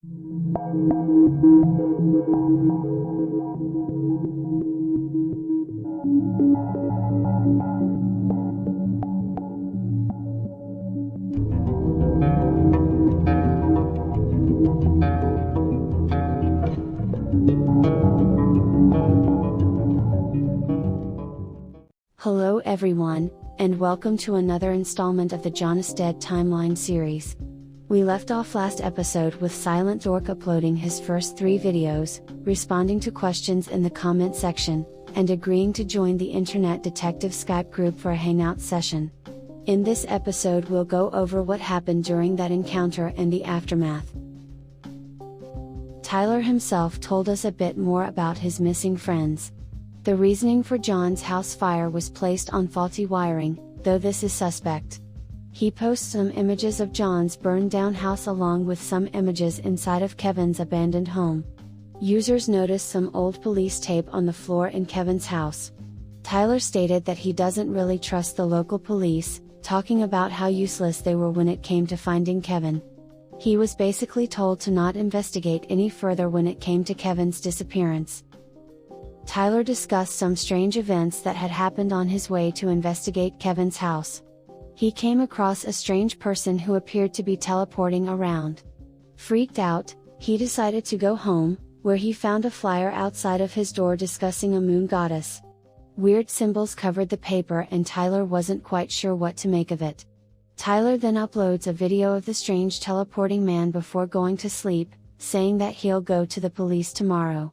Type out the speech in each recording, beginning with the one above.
Hello everyone, and welcome to another installment of the JID timeline series. We left off last episode with Silent Dork uploading his first 3 videos, responding to questions in the comment section, and agreeing to join the Internet Detective Skype group for a hangout session. In this episode we'll go over what happened during that encounter and the aftermath. Tyler himself told us a bit more about his missing friends. The reasoning for John's house fire was placed on faulty wiring, though this is suspect. He posts some images of John's burned down house along with some images inside of Kevin's abandoned home. Users noticed some old police tape on the floor in Kevin's house. Tyler stated that he doesn't really trust the local police, talking about how useless they were when it came to finding Kevin. He was basically told to not investigate any further when it came to Kevin's disappearance. Tyler discussed some strange events that had happened on his way to investigate Kevin's house. He came across a strange person who appeared to be teleporting around. Freaked out, he decided to go home, where he found a flyer outside of his door discussing a moon goddess. Weird symbols covered the paper and Tyler wasn't quite sure what to make of it. Tyler then uploads a video of the strange teleporting man before going to sleep, saying that he'll go to the police tomorrow.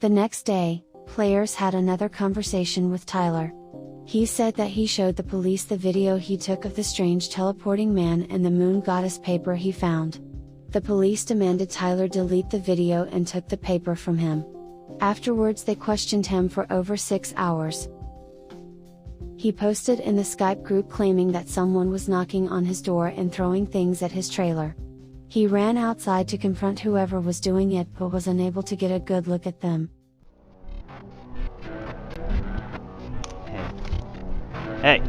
The next day, players had another conversation with Tyler. He said that he showed the police the video he took of the strange teleporting man and the moon goddess paper he found. The police demanded Tyler delete the video and took the paper from him. Afterwards they questioned him for over 6 hours. He posted in the Skype group claiming that someone was knocking on his door and throwing things at his trailer. He ran outside to confront whoever was doing it but was unable to get a good look at them. Hey!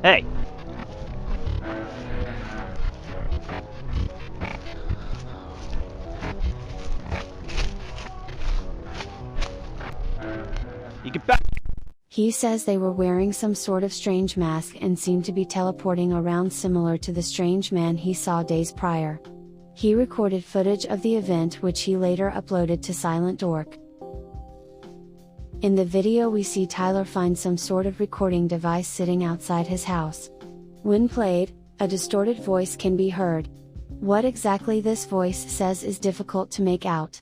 Hey! You get back! He says they were wearing some sort of strange mask and seemed to be teleporting around similar to the strange man he saw days prior. He recorded footage of the event which he later uploaded to Silent Dork. In the video we see Tyler find some sort of recording device sitting outside his house. When played, a distorted voice can be heard. What exactly this voice says is difficult to make out.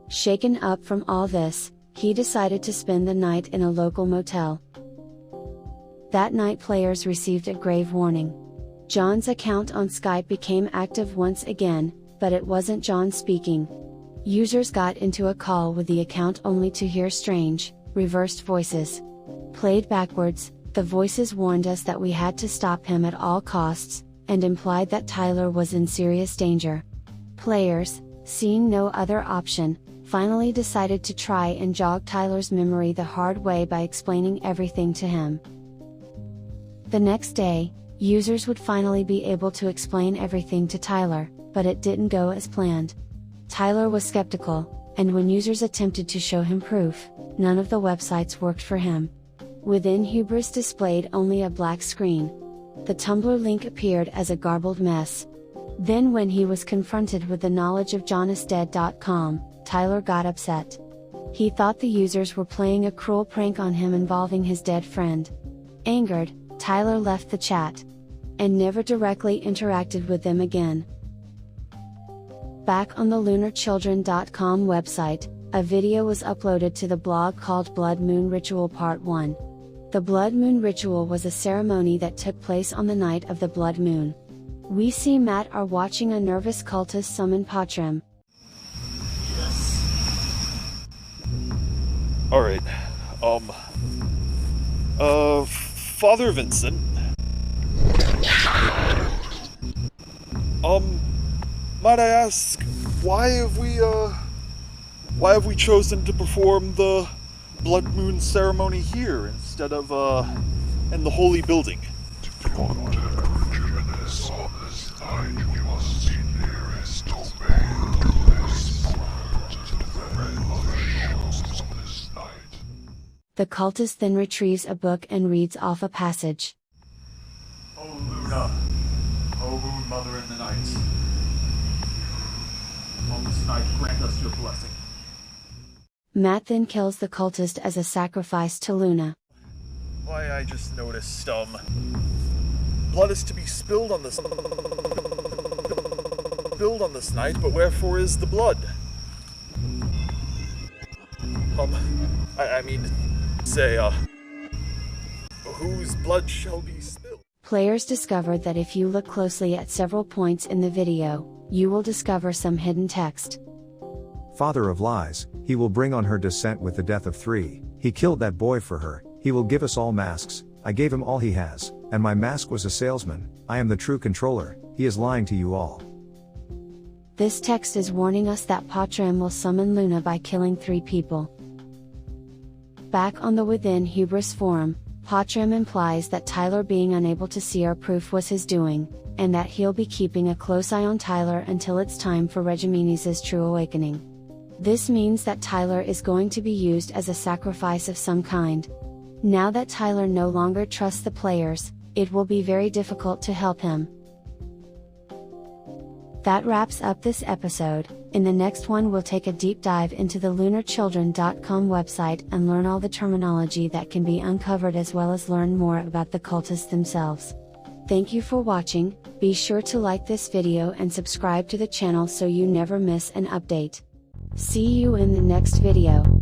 Shaken up from all this, he decided to spend the night in a local motel. That night players received a grave warning. John's account on Skype became active once again, but it wasn't John speaking. Users got into a call with the account only to hear strange, reversed voices. Played backwards, the voices warned us that we had to stop him at all costs, and implied that Tyler was in serious danger. Players, seeing no other option, finally decided to try and jog Tyler's memory the hard way by explaining everything to him. The next day, Users would finally be able to explain everything to Tyler, but it didn't go as planned. Tyler was skeptical, and when users attempted to show him proof, none of the websites worked for him. Within Hubris displayed only a black screen. The Tumblr link appeared as a garbled mess. Then when he was confronted with the knowledge of JohnIsDead.com, Tyler got upset. He thought the users were playing a cruel prank on him involving his dead friend. Angered, Tyler left the chat and never directly interacted with them again. Back on the LunarChildren.com website, a video was uploaded to the blog called Blood Moon Ritual Part 1. The Blood Moon Ritual was a ceremony that took place on the night of the blood moon. We see Matt are watching a nervous cultist summon Patrim. Yes. Alright, Father Vincent. Might I ask, why have we chosen to perform the Blood Moon ceremony here instead of, in the holy building? The cultist then retrieves a book and reads off a passage. O Luna, O Moon Mother in the night, on this night grant us your blessing. Matt then kills the cultist as a sacrifice to Luna. Why, I just noticed, blood is to be spilled on this night, but wherefore is the blood? Whose blood shall be spilled? Players discovered that if you look closely at several points in the video, you will discover some hidden text. Father of lies, he will bring on her descent with the death of 3, he killed that boy for her, he will give us all masks, I gave him all he has, and my mask was a salesman, I am the true controller, he is lying to you all. This text is warning us that Patrim will summon Luna by killing 3 people. Back on the Within Hubris forum, Patrim implies that Tyler being unable to see our proof was his doing, and that he'll be keeping a close eye on Tyler until it's time for Regiminis' true awakening. This means that Tyler is going to be used as a sacrifice of some kind. Now that Tyler no longer trusts the players, it will be very difficult to help him. That wraps up this episode. In the next one we'll take a deep dive into the LunarChildren.com website and learn all the terminology that can be uncovered, as well as learn more about the cultists themselves. Thank you for watching. Be sure to like this video and subscribe to the channel so you never miss an update. See you in the next video.